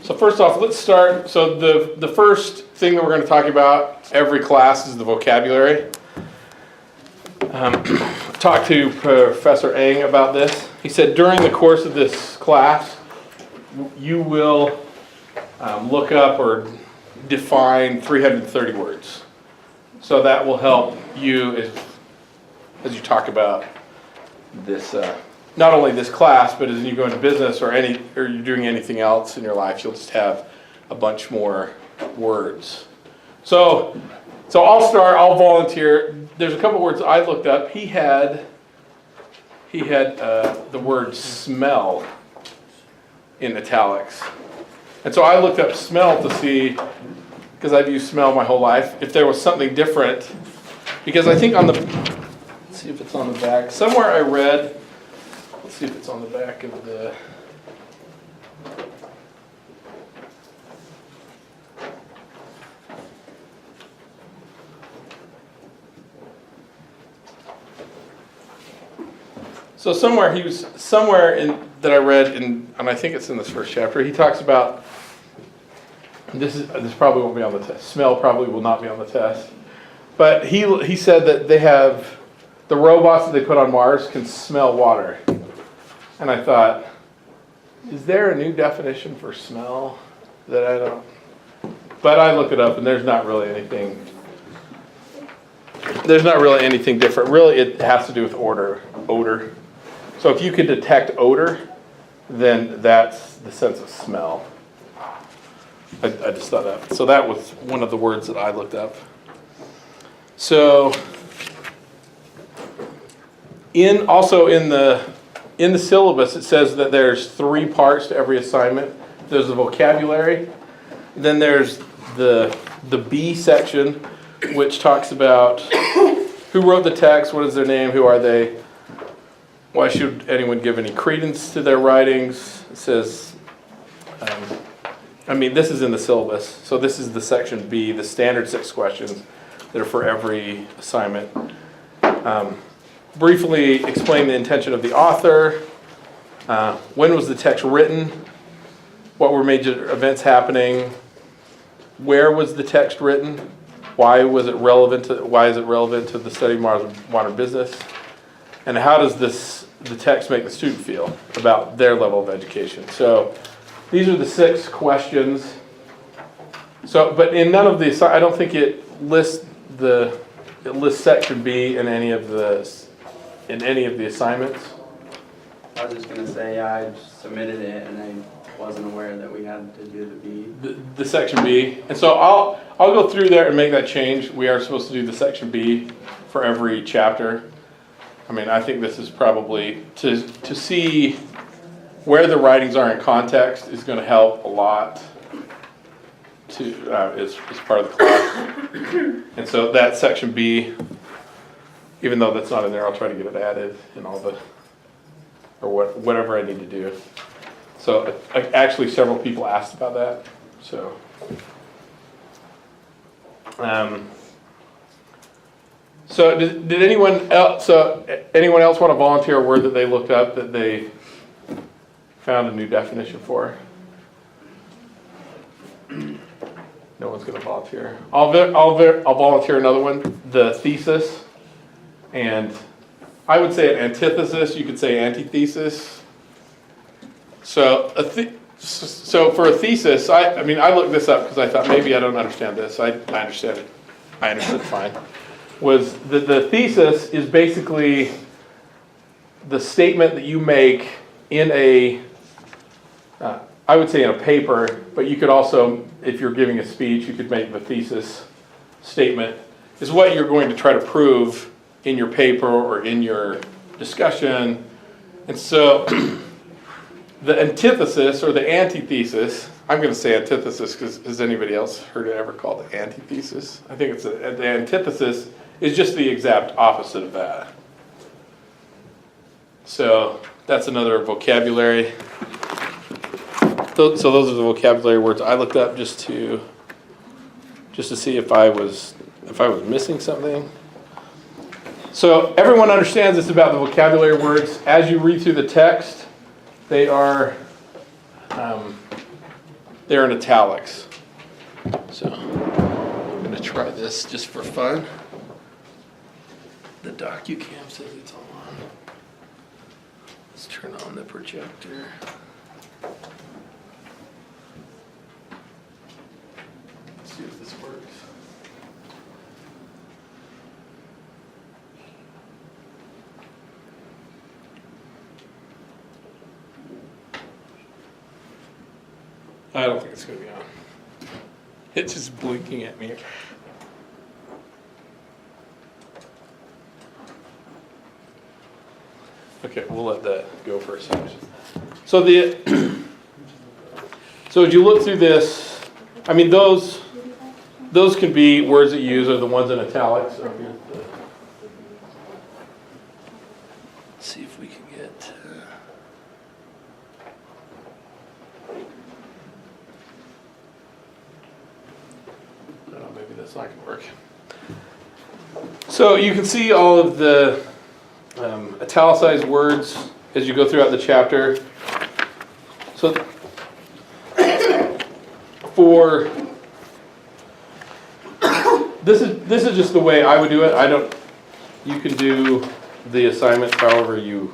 So first off, let's start. So the first thing that we're going to talk about every class is the vocabulary. Talked to Professor Eng about this. He said during the course of this class, you will look up or define 330 words. So that will help you as you talk about this, not only this class, but as you go into business or you're doing anything else in your life, you'll just have a bunch more words. So I'll start. I'll volunteer. There's a couple words I looked up. He had the word smell in italics, and so I looked up smell to see, because I've used smell my whole life, if there was something different. Because I think let's see if it's on the back. Somewhere I read, let's see if it's on the back of the, so somewhere that I read, and I think it's in this first chapter, he talks about, this probably won't be on the test. Smell probably will not be on the test. But he said that they have, the robots that they put on Mars can smell water. And I thought, is there a new definition for smell that I don't? But I looked it up, and there's not really anything different. Really, it has to do with odor. So if you can detect odor, then that's the sense of smell. I just thought that. So that was one of the words that I looked up. So also in the syllabus, it says that there's 3 parts to every assignment. There's the vocabulary, then there's the B section, which talks about who wrote the text, what is their name, who are they, why should anyone give any credence to their writings. It says, this is in the syllabus, so this is the section B, the standard 6 questions that are for every assignment. Briefly explain the intention of the author. When was the text written? What were major events happening? Where was the text written? Why is it relevant to the study of modern business? And how does the text make the student feel about their level of education? So these are the 6 questions. So, but in none of the, I don't think it lists section B in any of the assignments. I was just gonna say, I submitted it and I wasn't aware that we had to do the B. The section B, and so I'll go through there and make that change. We are supposed to do the section B for every chapter. I think this is probably to see where the writings are in context is going to help a lot. As part of the class, and so that section B, even though that's not in there, I'll try to get it added in all the, or whatever I need to do. So actually, several people asked about that. So, so did anyone else? So anyone else want to volunteer a word that they looked up that they found a new definition for? No one's going to volunteer. I'll volunteer another one. The thesis, and I would say an antithesis. You could say antithesis. So so for a thesis, I looked this up because I thought maybe I don't understand this. I understand it. I understood fine. Was the thesis is basically the statement that you make in a, I would say in a paper, but you could also, if you're giving a speech, you could make the thesis statement, is what you're going to try to prove in your paper or in your discussion. And so the antithesis or the antithesis, I'm going to say antithesis because has anybody else heard it ever called the antithesis? I think the antithesis is just the exact opposite of that. So that's another vocabulary. So those are the vocabulary words I looked up just to see if I was missing something. So everyone understands this about the vocabulary words. As you read through the text, they are they're in italics. So I'm going to try this just for fun. The DocuCam says it's on. Let's turn on the projector. Let's see if this works. I don't think it's going to be on. It's just blinking at me. Okay, we'll let that go for a second. So so as you look through this, I mean those can be words that you use are the ones in italics. So let's see if we can get. I don't know, maybe that's not going to work. So you can see all of the italicized words as you go throughout the chapter. So for this is just the way I would do it. You can do the assignment however you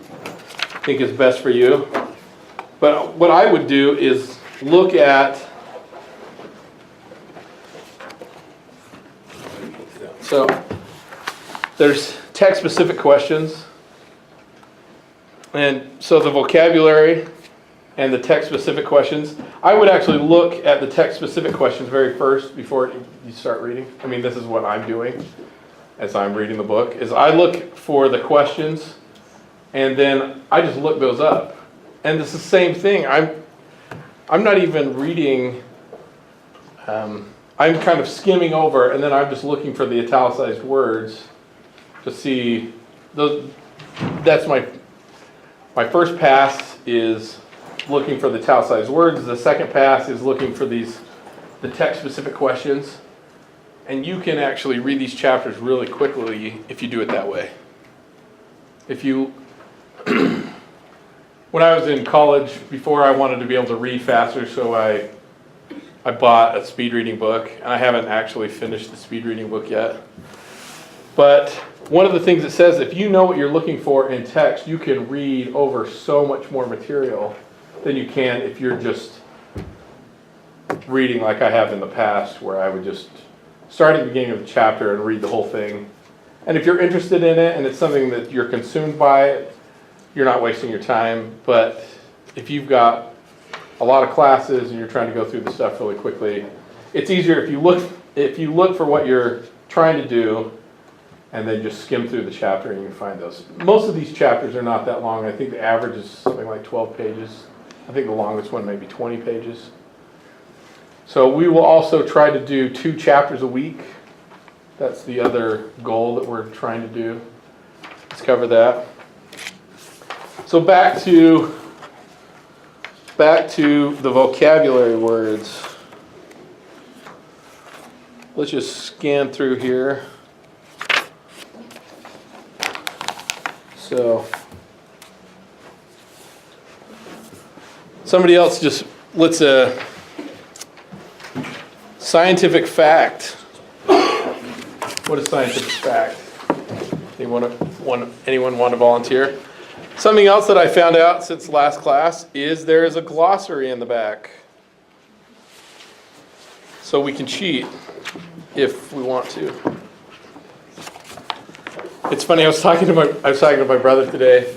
think is best for you. But what I would do is look at, so there's text-specific questions. And so the vocabulary and the text-specific questions, I would actually look at the text-specific questions very first before you start reading. I mean, this is what I'm doing as I'm reading the book, is I look for the questions and then I just look those up. And it's the same thing. I'm not even reading, I'm kind of skimming over and then I'm just looking for the italicized words to see those. That's my first pass is looking for the italicized words. The second pass is looking for the text-specific questions. And you can actually read these chapters really quickly if you do it that way. If you, when I was in college, before I wanted to be able to read faster, so I bought a speed reading book. And I haven't actually finished the speed reading book yet. But one of the things it says, if you know what you're looking for in text, you can read over so much more material than you can if you're just reading like I have in the past, where I would just start at the beginning of the chapter and read the whole thing. And if you're interested in it and it's something that you're consumed by, you're not wasting your time. But if you've got a lot of classes and you're trying to go through the stuff really quickly, it's easier if you look for what you're trying to do and then just skim through the chapter and you can find those. Most of these chapters are not that long. I think the average is something like 12 pages. I think the longest one may be 20 pages. So we will also try to do 2 chapters a week. That's the other goal that we're trying to do. Let's cover that. So back to the vocabulary words. Let's just scan through here. So somebody else just, let's scientific fact. What is scientific fact? Anyone want to volunteer? Something else that I found out since last class is there is a glossary in the back. So we can cheat if we want to. It's funny, I was talking to my brother today.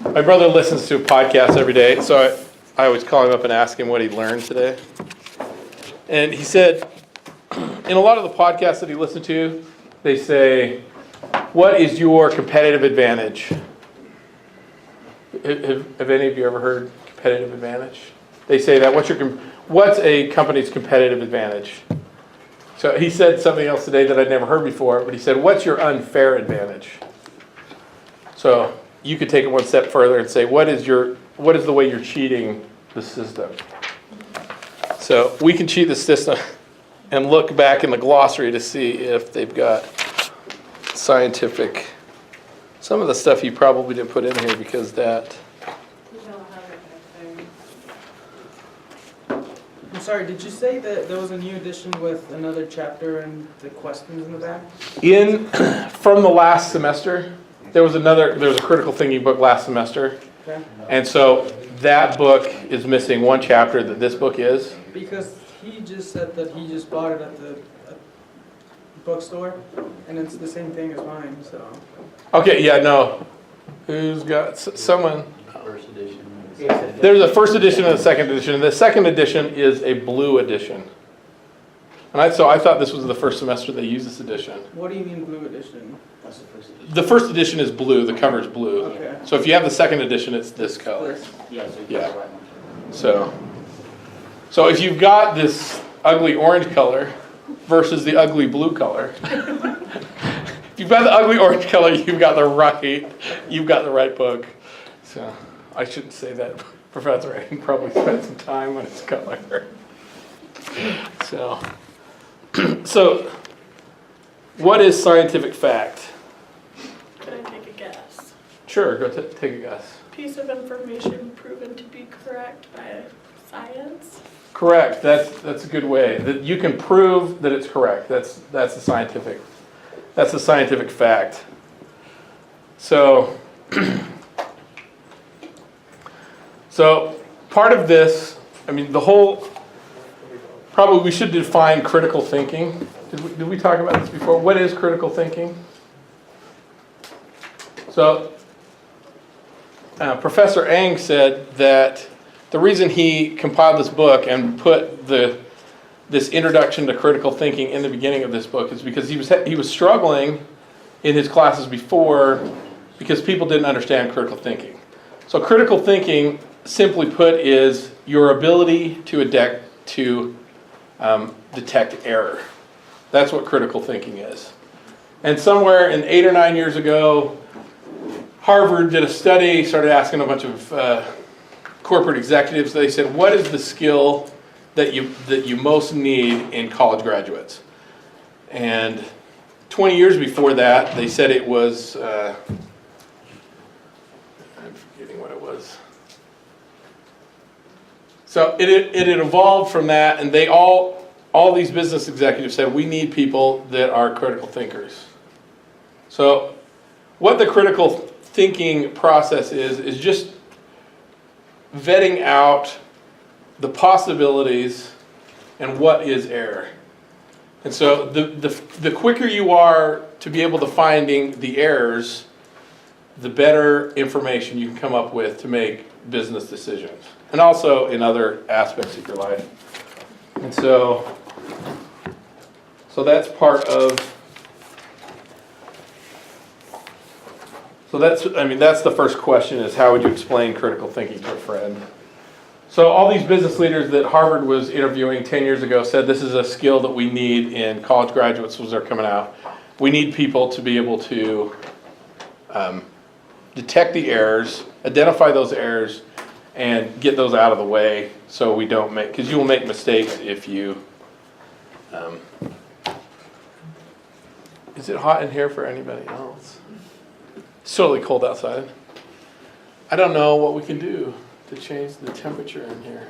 My brother listens to podcasts every day, so I always call him up and ask him what he learned today. And he said, in a lot of the podcasts that he listened to, they say, what is your competitive advantage? Have any of you ever heard competitive advantage? They say that. What's a company's competitive advantage? So he said something else today that I'd never heard before, but he said, what's your unfair advantage? So you could take it one step further and say, what is the way you're cheating the system? So we can cheat the system and look back in the glossary to see if they've got scientific. Some of the stuff you probably didn't put in here because that. I'm sorry, did you say that there was a new edition with another chapter and the questions in the back? From the last semester, there was a critical thinking book last semester. Okay. And so that book is missing one chapter that this book is. Because he just said that he just bought it at the bookstore, and it's the same thing as mine, so. Okay, yeah, no. Who's got, someone, First edition. there's a first edition and a second edition. And the second edition is a blue edition. And so I thought this was the first semester they used this edition. What do you mean blue edition? That's the first edition. The first edition is blue, the cover's blue. Okay. So if you have the second edition, it's this color. Yeah, so you Yeah. got the right one. So if you've got this ugly orange color versus the ugly blue color, if you've got the ugly orange color, you've got the right book. So I shouldn't say that, Professor. I can probably spend some time on its color. So what is scientific fact? Can I take a guess? Sure, go take a guess. Piece of information proven to be correct by science. Correct. That's a good way. That you can prove that it's correct. That's a scientific fact. So part of this, I mean, probably we should define critical thinking. Did we talk about this before? What is critical thinking? So Professor Ang said that the reason he compiled this book and put this introduction to critical thinking in the beginning of this book is because he was struggling in his classes before because people didn't understand critical thinking. So critical thinking, simply put, is your ability to detect error. That's what critical thinking is. And somewhere in 8 or 9 years ago, Harvard did a study, started asking a bunch of corporate executives. They said, what is the skill that you most need in college graduates? And 20 years before that, they said it was, I'm forgetting what it was. So it had evolved from that, and all these business executives said, we need people that are critical thinkers. So what the critical thinking process is just vetting out the possibilities and what is error. And so the quicker you are to be able to finding the errors, the better information you can come up with to make business decisions. And also in other aspects of your life. And so that's part of, that's the first question is how would you explain critical thinking to a friend? So all these business leaders that Harvard was interviewing 10 years ago said this is a skill that we need in college graduates as they're coming out. We need people to be able to detect the errors, identify those errors, and get those out of the way so we don't make, because you will make mistakes if you, is it hot in here for anybody else? It's totally cold outside. I don't know what we can do to change the temperature in here.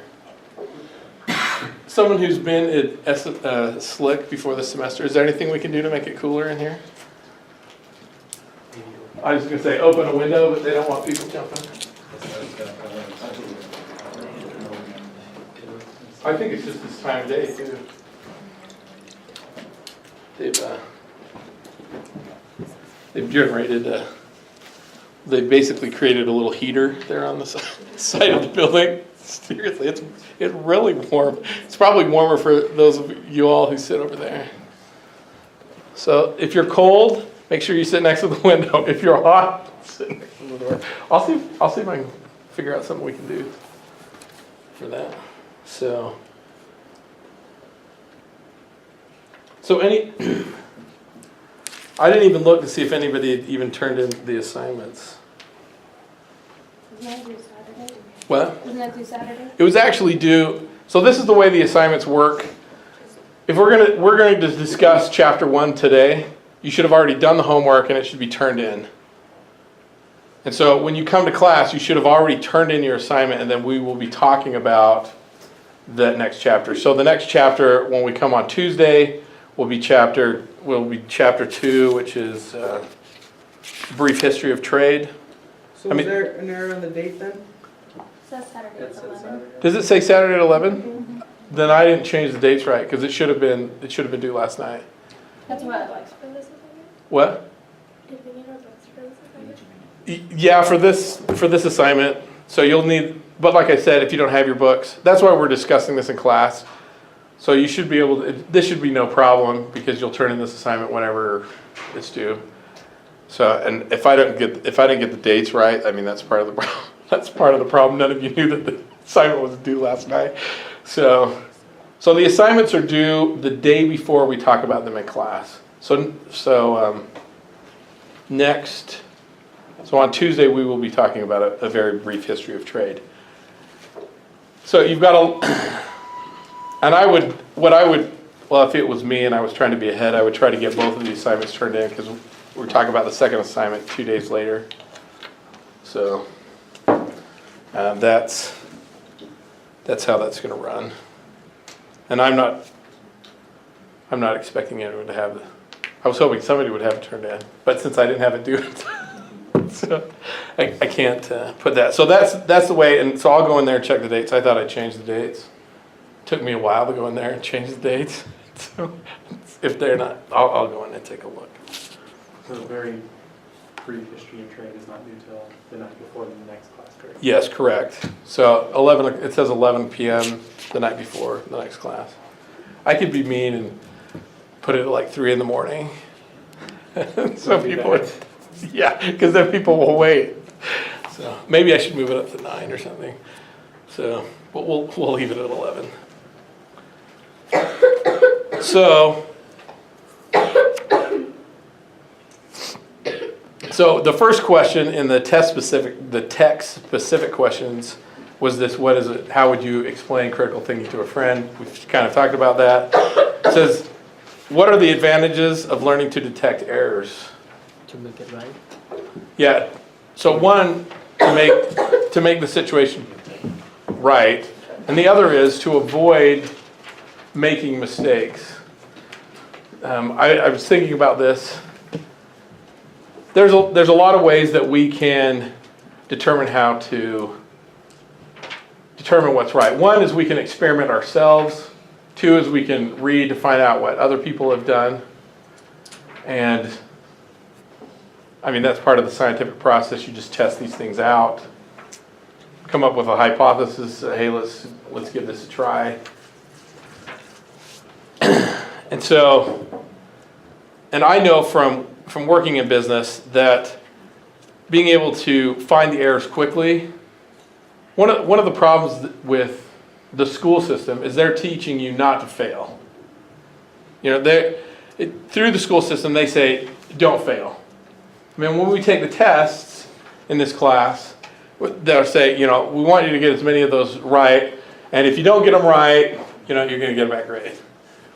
Someone who's been at Slick before this semester, is there anything we can do to make it cooler in here? I was going to say open a window, but they don't want people jumping. I think it's just this time of day too. They've generated they basically created a little heater there on the side of the building. Seriously, it's really warm. It's probably warmer for those of you all who sit over there. So if you're cold, make sure you sit next to the window. If you're hot, sit next to the door. I'll see if I can figure out something we can do for that. So I didn't even look to see if anybody had even turned in the assignments. Isn't that due Saturday? What? Isn't that due Saturday? It was actually due, so this is the way the assignments work. If we're going to discuss Chapter 1 today, you should have already done the homework and it should be turned in. And so when you come to class, you should have already turned in your assignment, and then we will be talking about that next chapter. So the next chapter, when we come on Tuesday, will be chapter 2, which is brief history of trade. So I mean- is there an error on the date then? It says Saturday It at says 11. Saturday. Does it say Saturday at 11? Then I didn't change the dates right, because it should have been due last night. That's Do we need what, books for this assignment? What? Did we need our books for this assignment? Yeah, for this assignment. So you'll need, but like I said, if you don't have your books, that's why we're discussing this in class. So you should be able to, this should be no problem, because you'll turn in this assignment whenever it's due. So, and if I didn't get the dates right, I mean, that's part of the problem. That's part of the problem. None of you knew that the assignment was due last night. So the assignments are due the day before we talk about them in class. So on Tuesday, we will be talking about a very brief history of trade. So you've got if it was me and I was trying to be ahead, I would try to get both of the assignments turned in, because we're talking about the second assignment 2 days later. So that's how that's going to run. And I'm not expecting anyone to have it. I was hoping somebody would have it turned in, but since I didn't have it due, so I can't put that. So that's the way. And so I'll go in there and check the dates. I thought I changed the dates. Took me a while to go in there and change the dates. So if they're not, I'll go in and take a look. So the very brief history of trade is not due till the night before the next class period. Yes, correct. So it says 11 p.m. the night before the next class. I could be mean and put it at like 3 in the morning. So people, yeah, because then people will wait. So maybe I should move it up to 9 or something. So, but we'll leave it at 11. So the first question in the text specific questions was this: what is it? How would you explain critical thinking to a friend? We've kind of talked about that. It says, what are the advantages of learning to detect errors? To make it right. Yeah. So one, to make the situation right, and the other is to avoid making mistakes. I was thinking about this. There's a lot of ways that we can determine what's right. One is we can experiment ourselves. 2 is we can read to find out what other people have done. And I mean, that's part of the scientific process. You just test these things out, come up with a hypothesis. Hey, let's give this a try. And I know from working in business that being able to find the errors quickly, one of the problems with the school system is they're teaching you not to fail. You know, through the school system, they say, don't fail. I mean, when we take the tests in this class, they'll say, you know, we want you to get as many of those right, and if you don't get them right, you know, you're going to get a bad grade.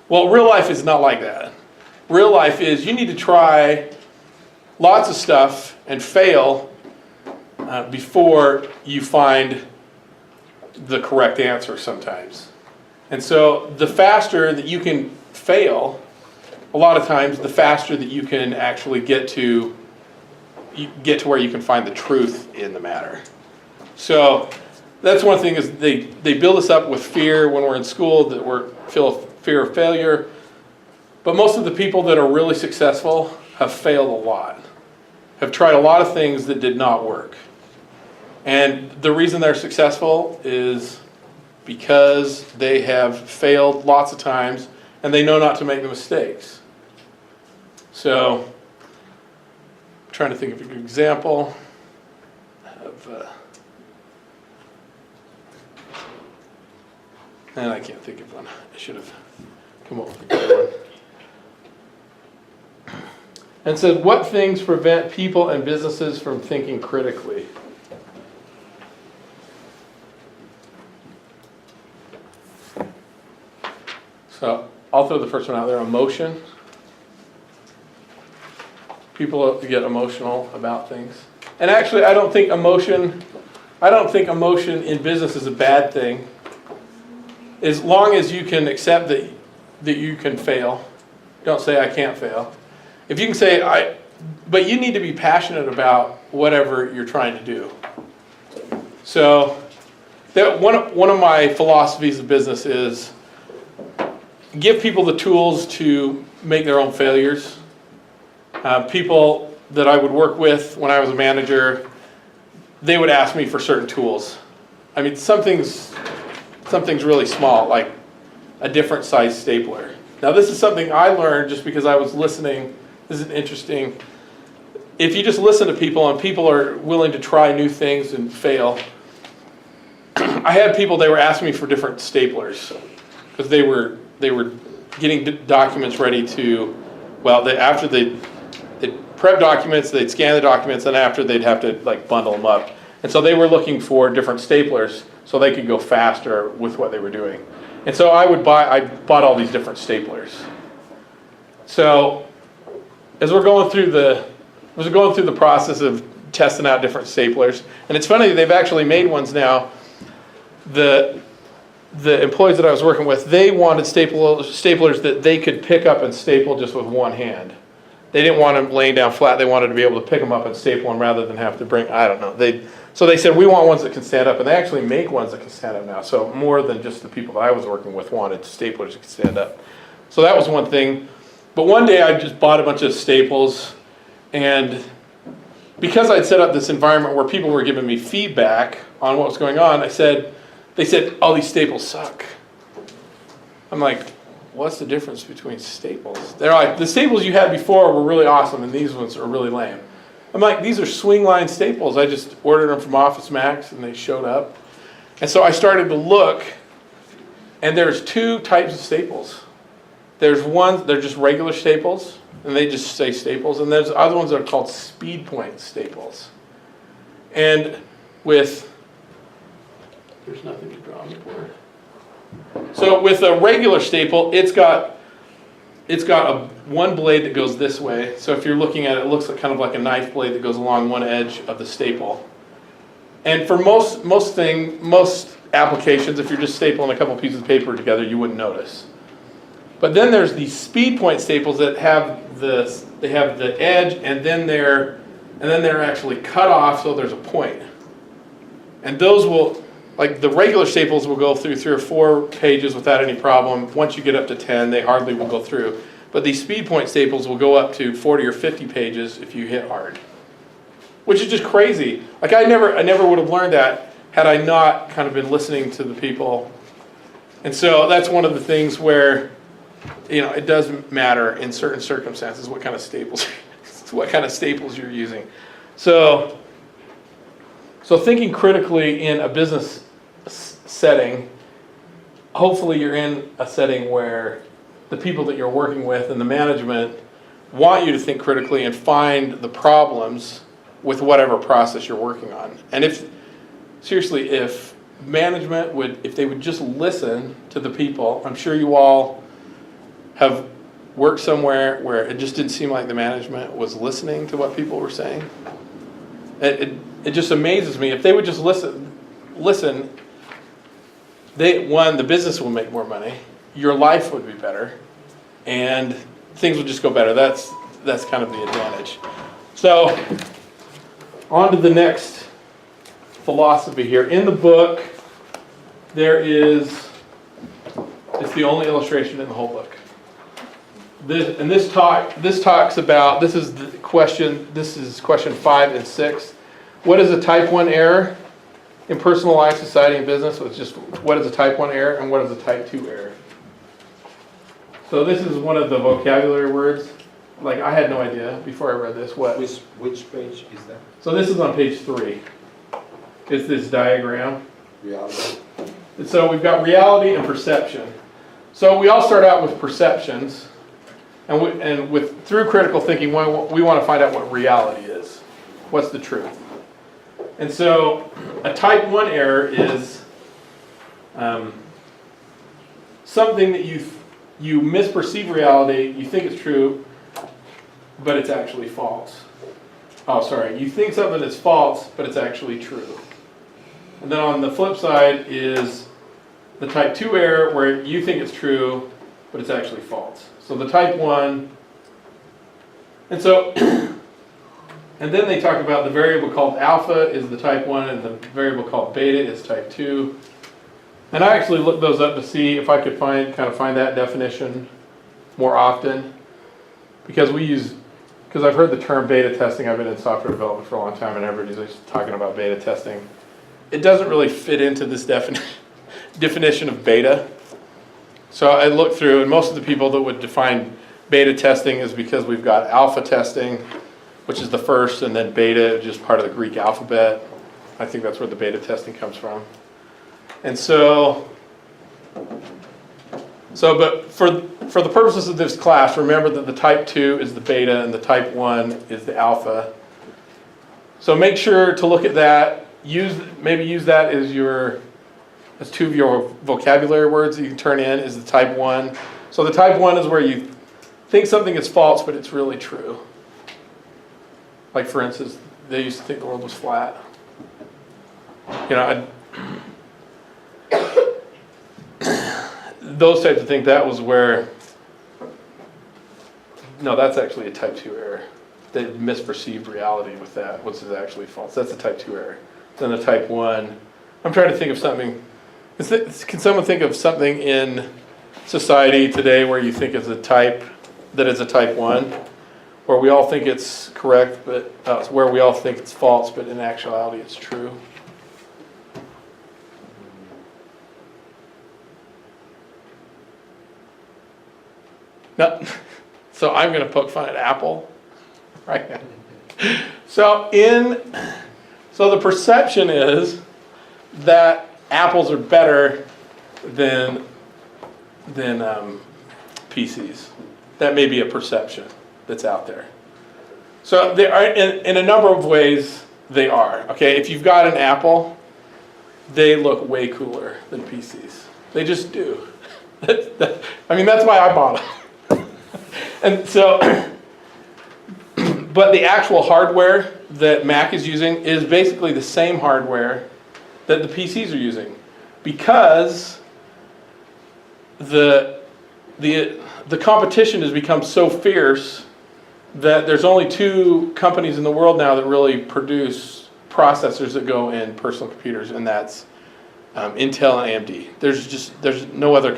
Well, real life is not like that. Real life is you need to try lots of stuff and fail before you find the correct answer sometimes. And so the faster that you can fail, a lot of times the faster that you can actually get to where you can find the truth in the matter. So that's one thing, is they build us up with fear when we're in school, that we're fear of failure. But most of the people that are really successful have failed a lot, have tried a lot of things that did not work. And the reason they're successful is because they have failed lots of times and they know not to make the mistakes. So, I'm trying to think of a good example of, and I can't think of one. I should have come up with a good one. And said, what things prevent people and businesses from thinking critically? So I'll throw the first one out there. Emotion. People get emotional about things. And actually, I don't think emotion in business is a bad thing. as long as you can accept that you can fail. Don't say I can't fail. If you can say but you need to be passionate about whatever you're trying to do. So one of my philosophies of business is give people the tools to make their own failures. People that I would work with when I was a manager, they would ask me for certain tools. I mean, something's really small, like a different size stapler. Now this is something I learned just because I was listening. This is interesting. If you just listen to people and people are willing to try new things and fail, I had people, they were asking me for different staplers because they were getting documents ready to, after they'd prep documents, they'd scan the documents, and after they'd have to like bundle them up. And so they were looking for different staplers so they could go faster with what they were doing. And so I bought all these different staplers. So as we're going through the process of testing out different staplers, and it's funny, they've actually made ones now. The employees that I was working with, they wanted staplers that they could pick up and staple just with one hand. They didn't want them laying down flat. They wanted to be able to pick them up and staple them rather than have to bring, I don't know. So they said, we want ones that can stand up, and they actually make ones that can stand up now. So more than just the people that I was working with wanted staplers that could stand up. So that was one thing. But one day I just bought a bunch of staples, and because I'd set up this environment where people were giving me feedback on what was going on, they said, all these staples suck. I'm like, what's the difference between staples? They're like, the staples you had before were really awesome, and these ones are really lame. I'm like, these are swing line staples. I just ordered them from Office Max, and they showed up. And so I started to look, and there's two types of staples. There's ones, they're just regular staples, and they just say staples, and there's other ones that are called speed point staples. And there's nothing to draw on the board. So with a regular staple, it's got one blade that goes this way. So if you're looking at it, it looks like kind of like a knife blade that goes along one edge of the staple. And for most applications, if you're just stapling a couple pieces of paper together, you wouldn't notice. But then there's these speed point staples that have the edge, and then they're actually cut off so there's a point. And those will, like the regular staples will go through 3 or 4 pages without any problem. Once you get up to 10, they hardly will go through. But these speed point staples will go up to 40 or 50 pages if you hit hard, which is just crazy. Like I never would have learned that had I not kind of been listening to the people. And so that's one of the things where, it doesn't matter in certain circumstances what kind of staples you're using. So thinking critically in a business setting, hopefully you're in a setting where the people that you're working with and the management want you to think critically and find the problems with whatever process you're working on. And if management if they would just listen to the people, I'm sure you all have worked somewhere where it just didn't seem like the management was listening to what people were saying. It just amazes me. If they would just listen, the business will make more money, your life would be better, and things would just go better. That's kind of the advantage. So, on to the next philosophy here. In the book, it's the only illustration in the whole book. This talks about, this is question 5 and 6. What is a type 1 error in personal life, society, and business? So it's just what is a type 1 error and what is a type 2 error. So this is one of the vocabulary words. Like I had no idea before I read this. Which page is that? So this is on page 3. It's this diagram. Reality. And so we've got reality and perception. So we all start out with perceptions. And through critical thinking, we want to find out what reality is. What's the truth? And so a type 1 error is something that you misperceive reality, you think it's true, but it's actually false. You think something is false, but it's actually true. And then on the flip side is the type 2 error where you think it's true, but it's actually false. So the type 1, and so, and then they talk about the variable called alpha is the type 1 and the variable called beta is type 2. And I actually looked those up to see if I could find that definition more often. Because I've heard the term beta testing. I've been in software development for a long time and everybody's just talking about beta testing. It doesn't really fit into this definition of beta. So I looked through, and most of the people that would define beta testing is because we've got alpha testing, which is the first, and then beta, just part of the Greek alphabet. I think that's where the beta testing comes from. And but for the purposes of this class, remember that the type 2 is the beta and the type 1 is the alpha. So make sure to look at that. Maybe use that as two of your vocabulary words that you can turn in is the type 1. So the type 1 is where you think something is false, but it's really true. Like for instance, they used to think the world was flat. Those types of things, that was where, no, that's actually a type 2 error. They misperceived reality with that, which is actually false. That's a type 2 error. Then the type 1, I'm trying to think of something. Can someone think of something in society today where you think is a type 1, where we all think it's correct, but it's where we all think it's false, but in actuality it's true? No. So I'm going to poke fun at Apple right now. So the perception is that apples are better than PCs. That may be a perception that's out there. So they are, in a number of ways, they are. Okay, if you've got an Apple, they look way cooler than PCs. They just do. I mean, that's why I bought them. And so, but the actual hardware that Mac is using is basically the same hardware that the PCs are using, because the competition has become so fierce that there's only 2 companies in the world now that really produce processors that go in personal computers, and that's Intel and AMD. There's no other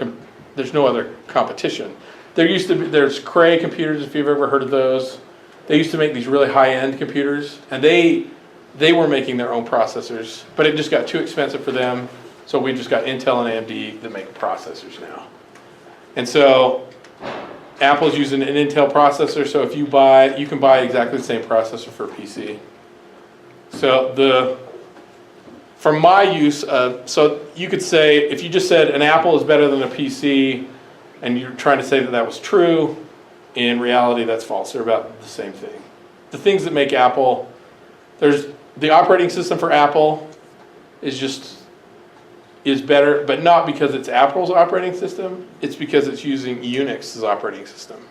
competition. There's Cray computers, if you've ever heard of those. They used to make these really high-end computers, and they were making their own processors, but it just got too expensive for them, so we just got Intel and AMD that make processors now. And so Apple's using an Intel processor, so if you can buy exactly the same processor for a PC. So from my use, so you could say, if you just said an Apple is better than a PC, and you're trying to say that was true, in reality that's false. They're about the same thing. The things that make Apple, there's the operating system for Apple is better, but not because it's Apple's operating system, it's because it's using Unix as operating system.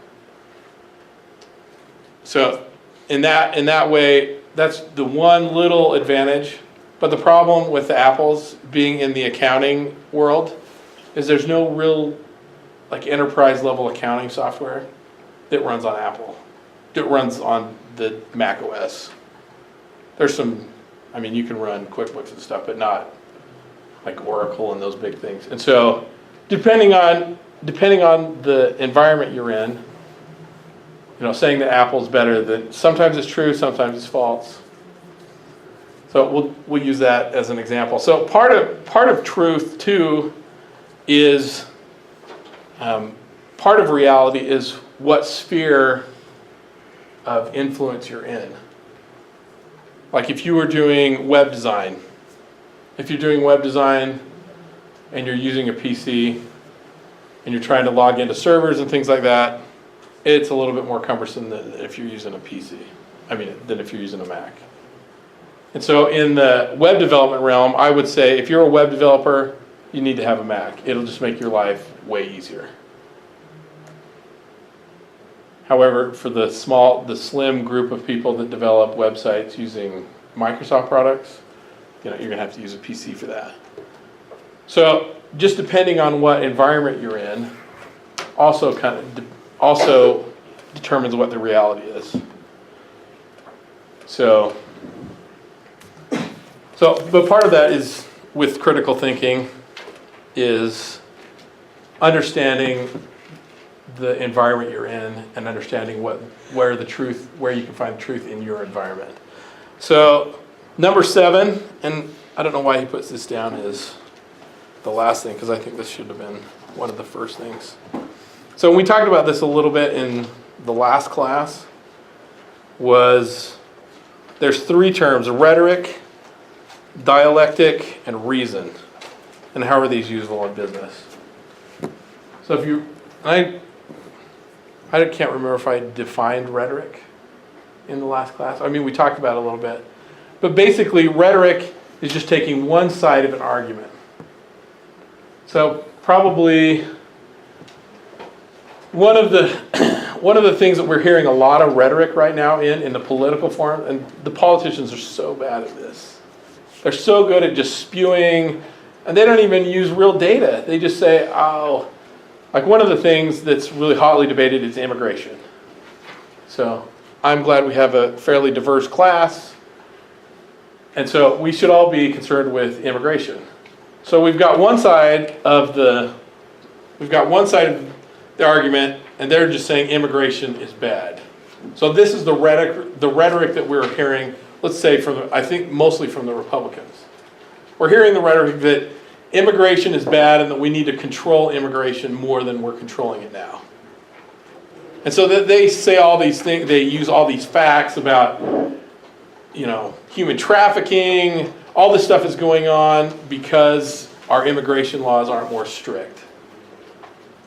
So in that way, that's the one little advantage. But the problem with the Apples being in the accounting world is there's no real enterprise level accounting software that runs on Apple. It runs on the Mac OS. There's some, you can run QuickBooks and stuff, but not like Oracle and those big things. And so depending on the environment you're in, saying that Apple's better than, sometimes it's true, sometimes it's false. So we'll use that as an example. So part of truth too is part of reality is what sphere of influence you're in. Like if you were doing web design, and you're using a PC and you're trying to log into servers and things like that, it's a little bit more cumbersome than if you're using a PC. Than if you're using a Mac. And so in the web development realm, I would say if you're a web developer, you need to have a Mac. It'll just make your life way easier. However, for the slim group of people that develop websites using Microsoft products, you're going to have to use a PC for that. So just depending on what environment you're in, also also determines what the reality is. So, but part of that is with critical thinking is understanding the environment you're in and understanding where you can find truth in your environment. So number 7, and I don't know why he puts this down as the last thing, because I think this should have been one of the first things. So we talked about this a little bit in the last class, there's 3 terms: rhetoric, dialectic, and reason. And how are these useful in business? So I can't remember if I defined rhetoric in the last class. I mean, we talked about it a little bit. But basically, rhetoric is just taking one side of an argument. So probably one of the things that we're hearing a lot of rhetoric right now in the political forum, and the politicians are so bad at this. They're so good at just spewing, and they don't even use real data. They just say, oh, like one of the things that's really hotly debated is immigration. So I'm glad we have a fairly diverse class, and so we should all be concerned with immigration. So we've got one side of the argument, and they're just saying immigration is bad. So this is the rhetoric that we're hearing, let's say I think mostly from the Republicans. We're hearing the rhetoric that immigration is bad and that we need to control immigration more than we're controlling it now. And so that they say all these things, they use all these facts about, human trafficking, all this stuff is going on because our immigration laws aren't more strict.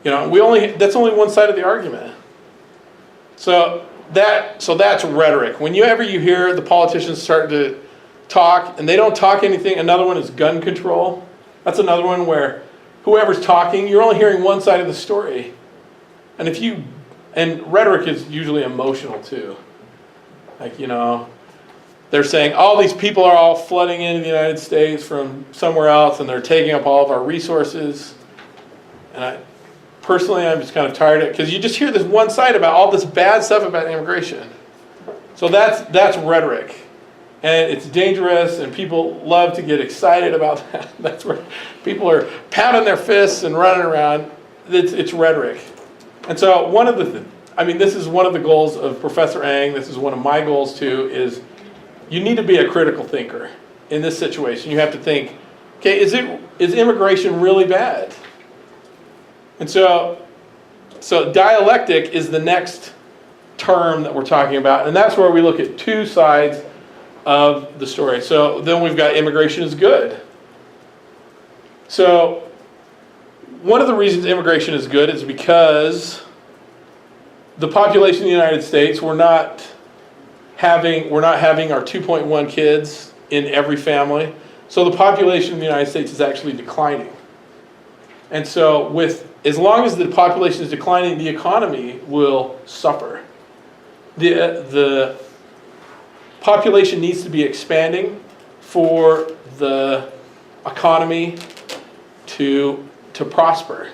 That's only one side of the argument. So that's rhetoric. Whenever you hear the politicians start to talk, and they don't talk anything, another one is gun control. That's another one where whoever's talking, you're only hearing one side of the story. And rhetoric is usually emotional too. They're saying all these people are all flooding into the United States from somewhere else, and they're taking up all of our resources. And personally, I'm just kind of tired of it, because you just hear this one side about all this bad stuff about immigration. So that's rhetoric. And it's dangerous, and people love to get excited about that. That's where people are pounding their fists and running around. It's rhetoric. And so this is one of the goals of Professor Ang. This is one of my goals too, is you need to be a critical thinker in this situation. You have to think, okay, is immigration really bad? And so dialectic is the next term that we're talking about, and that's where we look at 2 sides of the story. So then we've got immigration is good. So one of the reasons immigration is good is because the population of the United States, we're not having our 2.1 kids in every family. So the population of the United States is actually declining. And so as long as the population is declining, the economy will suffer. The population needs to be expanding for the economy to prosper.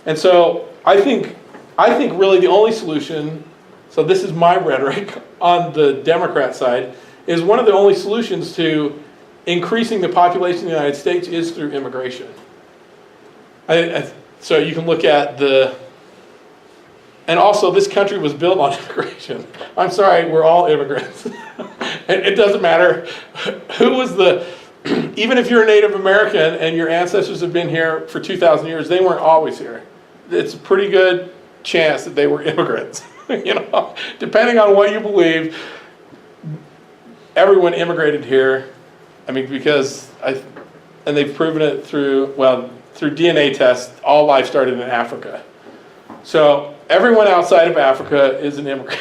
And so I think really the only solution, so this is my rhetoric on the Democrat side, is one of the only solutions to increasing the population of the United States is through immigration. So you can look at and also this country was built on immigration. I'm sorry, we're all immigrants. It doesn't matter who was even if you're a Native American and your ancestors have been here for 2,000 years, they weren't always here. It's a pretty good chance that they were immigrants. Depending on what you believe, everyone immigrated here. Because and they've proven it through DNA tests, all life started in Africa. So everyone outside of Africa is an immigrant.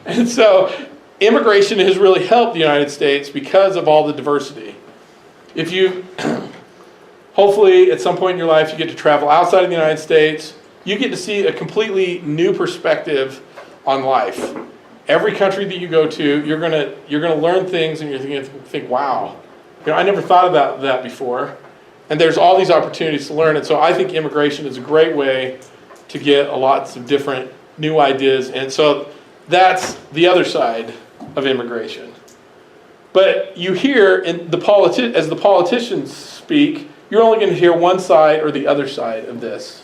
And so immigration has really helped the United States because of all the diversity. If you, hopefully at some point in your life, you get to travel outside of the United States, you get to see a completely new perspective on life. Every country that you go to, you're gonna learn things, and you're going to think, wow, I never thought about that before. And there's all these opportunities to learn. And so I think immigration is a great way to get lots of different new ideas. And so that's the other side of immigration. But you hear, as the politicians speak, you're only going to hear one side or the other side of this.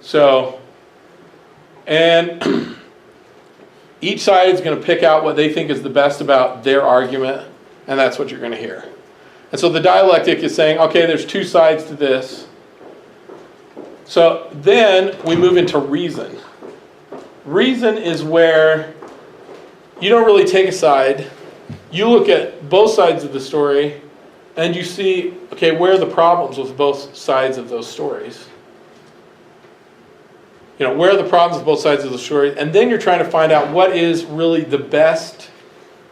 So, and each side is going to pick out what they think is the best about their argument, and that's what you're going to hear. And so the dialectic is saying, okay, there's two sides to this. So then we move into reason. Reason is where you don't really take a side. You look at both sides of the story and you see, okay, where are the problems with both sides of those stories? You know, where are the problems with both sides of the story? And then you're trying to find out what is really the best.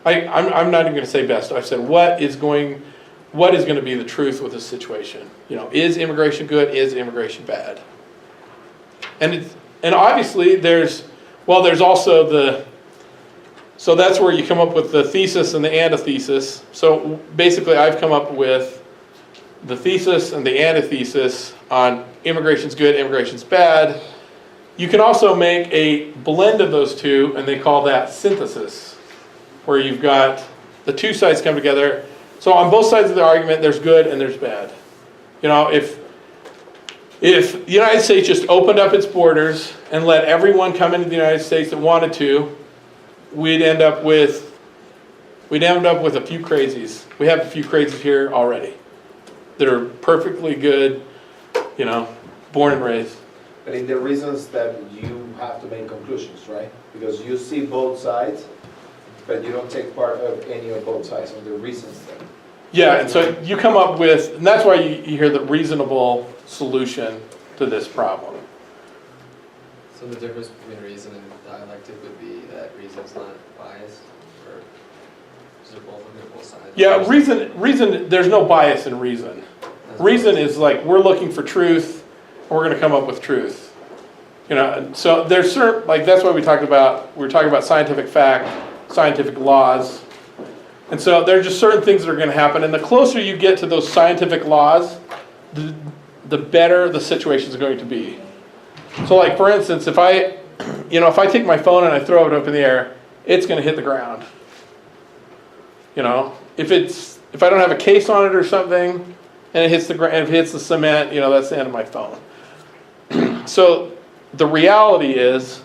I'm not even going to say best. I've said what is going to be the truth with this situation. You know, is immigration good? Is immigration bad? And obviously there's also so that's where you come up with the thesis and the antithesis. So basically I've come up with the thesis and the antithesis on immigration's good, immigration's bad. You can also make a blend of those two, and they call that synthesis, where you've got the two sides come together. So on both sides of the argument, there's good and there's bad. You know, if the United States just opened up its borders and let everyone come into the United States that wanted to, we'd end up with a few crazies. We have a few crazies here already that are perfectly good, you know, born and raised. But in the reasons that you have to make conclusions, right? Because you see both sides, but you don't take part of any of both sides of the reasons then. Yeah, and so you come up with, and that's why you hear the reasonable solution to this problem. So the difference between reason and dialectic would be that reason's not biased, or is it both sides? Yeah, reason. There's no bias in reason. Reason is like we're looking for truth, and we're going to come up with truth. You know, so there's certain, like that's why we're talking about scientific fact, scientific laws. And so there are just certain things that are going to happen, and the closer you get to those scientific laws, the better the situation is going to be. So like for instance, if I take my phone and I throw it up in the air, it's going to hit the ground. You know, if I don't have a case on it or something, and it hits the ground, if it hits the cement, you know, that's the end of my phone. So the reality is,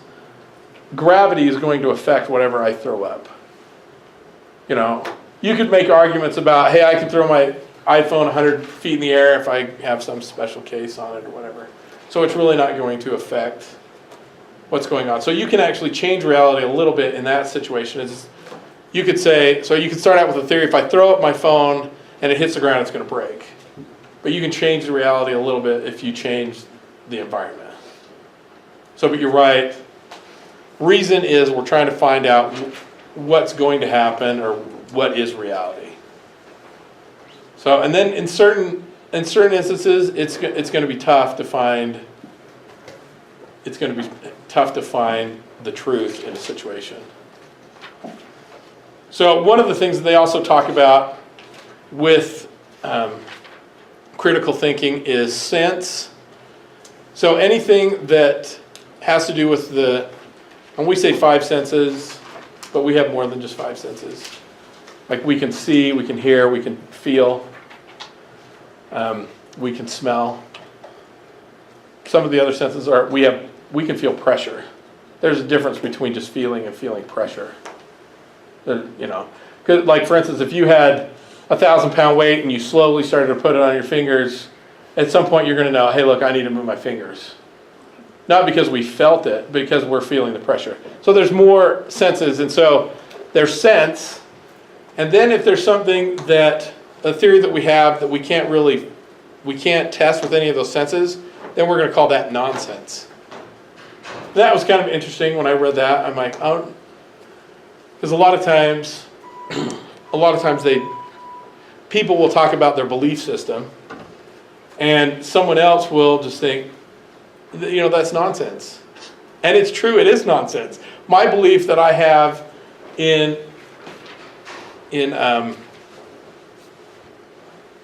gravity is going to affect whatever I throw up. You know, you could make arguments about, hey, I can throw my iPhone 100 feet in the air if I have some special case on it or whatever. So it's really not going to affect what's going on. So you can actually change reality a little bit in that situation. You could start out with a theory, if I throw up my phone and it hits the ground, it's going to break. But you can change the reality a little bit if you change the environment. So, but you're right. Reason is we're trying to find out what's going to happen or what is reality. So, and then in certain instances, it's going to be tough to find. It's going to be tough to find the truth in a situation. So, one of the things that they also talk about with critical thinking is sense. So, anything that has to do with and we say five senses, but we have more than just five senses. Like we can see, we can hear, we can feel, we can smell. Some of the other senses are, we can feel pressure. There's a difference between just feeling and feeling pressure. You know, 'cause like for instance, if you had 1,000-pound weight and you slowly started to put it on your fingers, at some point you're going to know, hey, look, I need to move my fingers. Not because we felt it, but because we're feeling the pressure. So there's more senses, and so there's sense. And then if there's something that, a theory that we have that we can't test with any of those senses, then we're going to call that nonsense. That was kind of interesting when I read that. I'm like, oh, because a lot of times people will talk about their belief system, and someone else will just think, you know, that's nonsense. And it's true, it is nonsense. My belief that I have in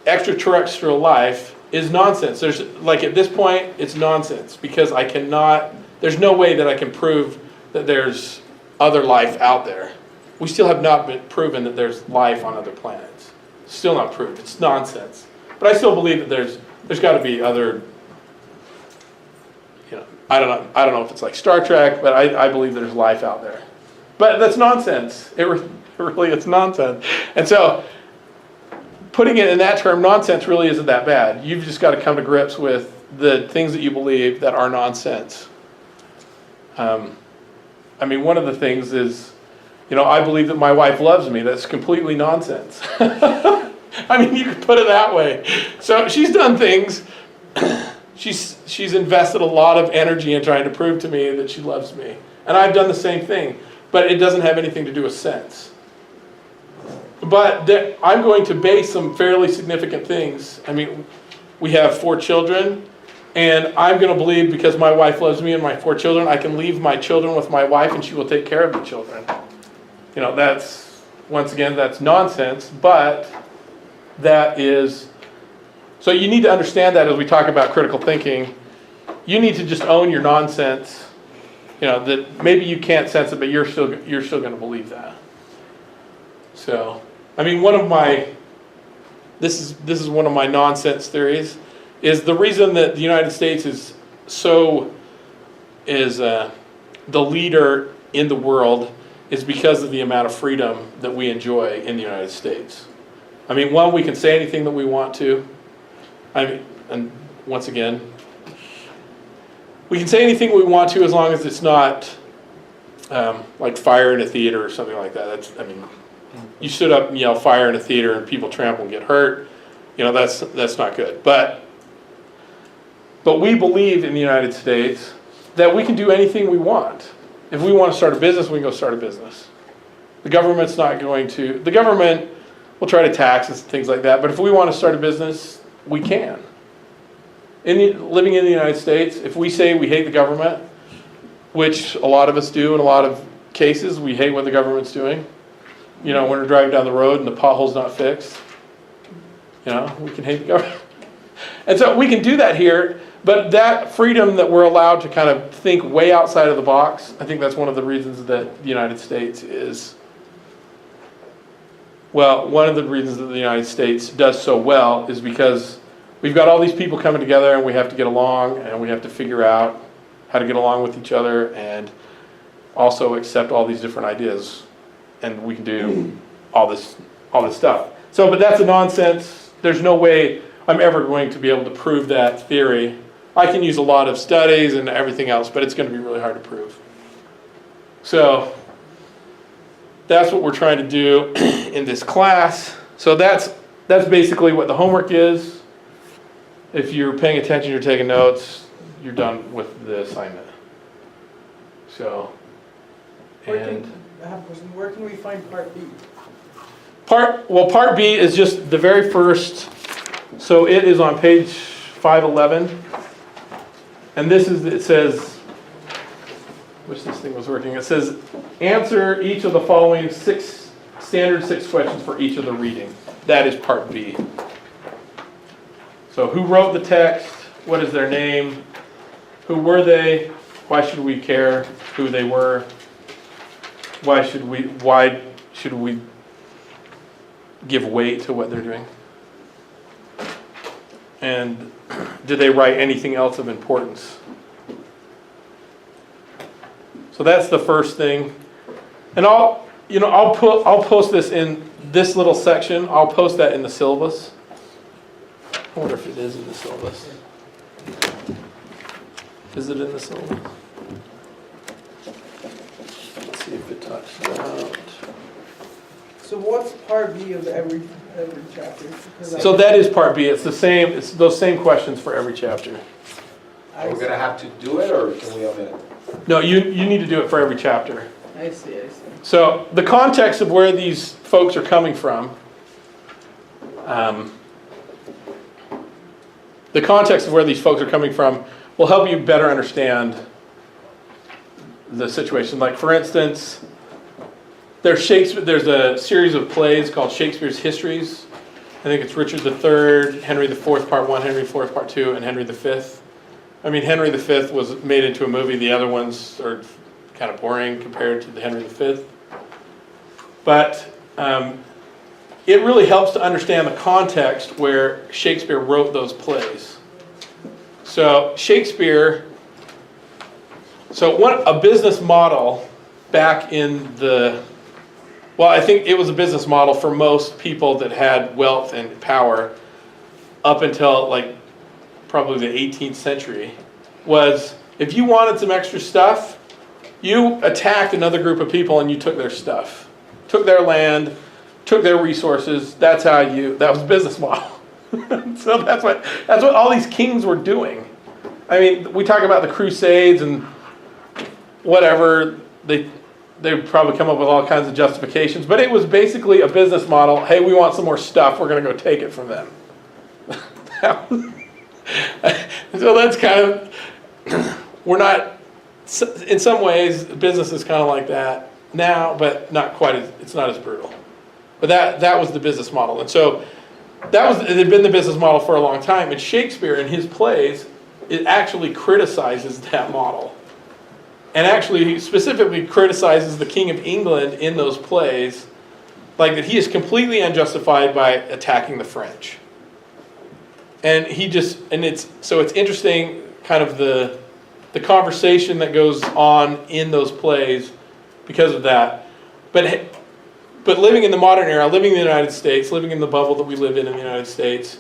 extraterrestrial life is nonsense. There's, like, at this point, it's nonsense because there's no way that I can prove that there's other life out there. We still have not been proven that there's life on other planets. Still not proved. It's nonsense. But I still believe that there's got to be other, I don't know if it's like Star Trek, but I believe there's life out there. But that's nonsense. Really, it's nonsense. And so, putting it in that term, nonsense really isn't that bad. You've just got to come to grips with the things that you believe that are nonsense. One of the things is, I believe that my wife loves me. That's completely nonsense. You could put it that way. So she's done things. She's invested a lot of energy in trying to prove to me that she loves me. And I've done the same thing. But it doesn't have anything to do with sense. But I'm going to base some fairly significant things. We have 4 children. And I'm going to believe because my wife loves me and my 4 children, I can leave my children with my wife and she will take care of the children. That's nonsense, but that is... So you need to understand that as we talk about critical thinking. You need to just own your nonsense. That maybe you can't sense it, but you're still going to believe that. So, this is one of my nonsense theories, is the reason that the United States is the leader in the world is because of the amount of freedom that we enjoy in the United States. One, we can say anything that we want to. And once again, we can say anything we want to as long as it's not like fire in a theater or something like that. You stood up and yell fire in a theater and people trample and get hurt. That's not good. But we believe in the United States that we can do anything we want. If we want to start a business, we can go start a business. The government will try to tax us and things like that, but if we want to start a business, we can. Living in the United States, if we say we hate the government, which a lot of us do in a lot of cases, we hate what the government's doing. When we're driving down the road and the pothole's not fixed, we can hate the government. And so we can do that here, but that freedom that we're allowed to kind of think way outside of the box, I think that's one of the reasons that the United States is... Well, one of the reasons that the United States does so well is because we've got all these people coming together and we have to get along and we have to figure out how to get along with each other and also accept all these different ideas. And we can do all this stuff. So, but that's a nonsense. There's no way I'm ever going to be able to prove that theory. I can use a lot of studies and everything else, but it's going to be really hard to prove. So, that's what we're trying to do in this class. So that's basically what the homework is. If you're paying attention, you're taking notes, you're done with the assignment. So, I have a question. Where can we find part B? Part B is just the very first. So it is on page 511. And it says, wish this thing was working. It says, answer each of the following standard 6 questions for each of the reading. That is part B. So who wrote the text? What is their name? Who were they? Why should we care who they were? Why should we give weight to what they're doing? And did they write anything else of importance? So that's the first thing. And I'll post this in this little section. I'll post that in the syllabus. I wonder if it is in the syllabus. Is it in the syllabus? Let's see if it talks about. So what's part B of every chapter? So that is part B. It's the same. It's those same questions for every chapter. Are we gonna have to do it, or can we omit it? No, you need to do it for every chapter. I see. So the context of where these folks are coming from, will help you better understand the situation. Like, for instance, there's a series of plays called Shakespeare's Histories, think it's Richard III, Henry IV Part 1, Henry IV Part 2, and Henry V. I mean, Henry V was made into a movie. The other ones are kind of boring compared to the Henry V. But it really helps to understand the context where Shakespeare wrote those plays. So Shakespeare, a business model back in well, I think it was a business model for most people that had wealth and power up until like probably the 18th century, was if you wanted some extra stuff, you attacked another group of people and you took their stuff, took their land, took their resources. That was a business model. So that's what all these kings were doing. I mean, we talk about the Crusades and whatever, they probably come up with all kinds of justifications, but it was basically a business model. Hey, we want some more stuff, we're going to go take it from them. So that's kind of, we're not, in some ways, business is kind of like that now, but not quite as, it's not as brutal. But that was the business model. And so it had been the business model for a long time. And Shakespeare, in his plays, it actually criticizes that model. And actually specifically criticizes the King of England in those plays, like that he is completely unjustified by attacking the French. And it's interesting kind of the conversation that goes on in those plays because of that. But living in the modern era, living in the United States, living in the bubble that we live in the United States,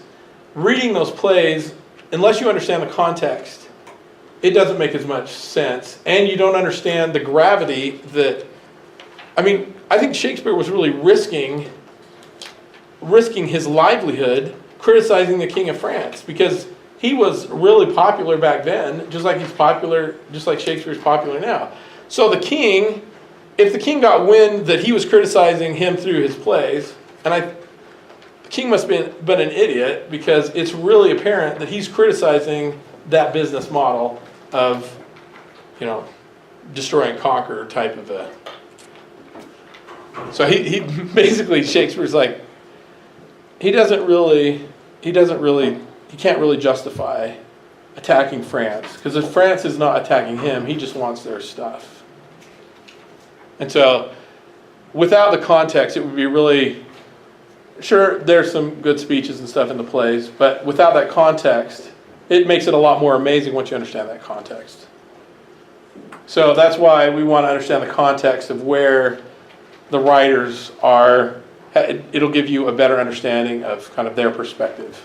reading those plays, unless you understand the context, it doesn't make as much sense. And you don't understand the gravity that, I mean, I think Shakespeare was really risking his livelihood criticizing the King of France, because he was really popular back then, just like Shakespeare's popular now. So if the king got wind that he was criticizing him through his plays, and the king must have been an idiot, because it's really apparent that he's criticizing that business model of, destroy and conquer type of a. So he basically, Shakespeare's like, he can't really justify attacking France, because if France is not attacking him, he just wants their stuff. And so, without the context, it would be really, sure, there's some good speeches and stuff in the plays, but without that context, it makes it a lot more amazing once you understand that context. So that's why we want to understand the context of where the writers are. It'll give you a better understanding of kind of their perspective.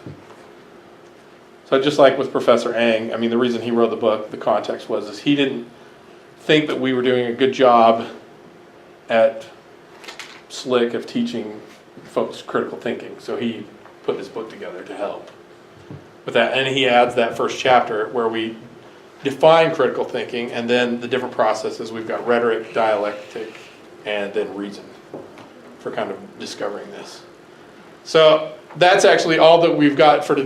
So just like with Professor Ang, I mean, the reason he wrote the book, the context was he didn't think that we were doing a good job at SLIC of teaching folks critical thinking. So he put this book together to help with that. And he adds that first chapter where we define critical thinking, and then the different processes. We've got rhetoric, dialectic, and then reason for kind of discovering this. So that's actually all that we've got for today.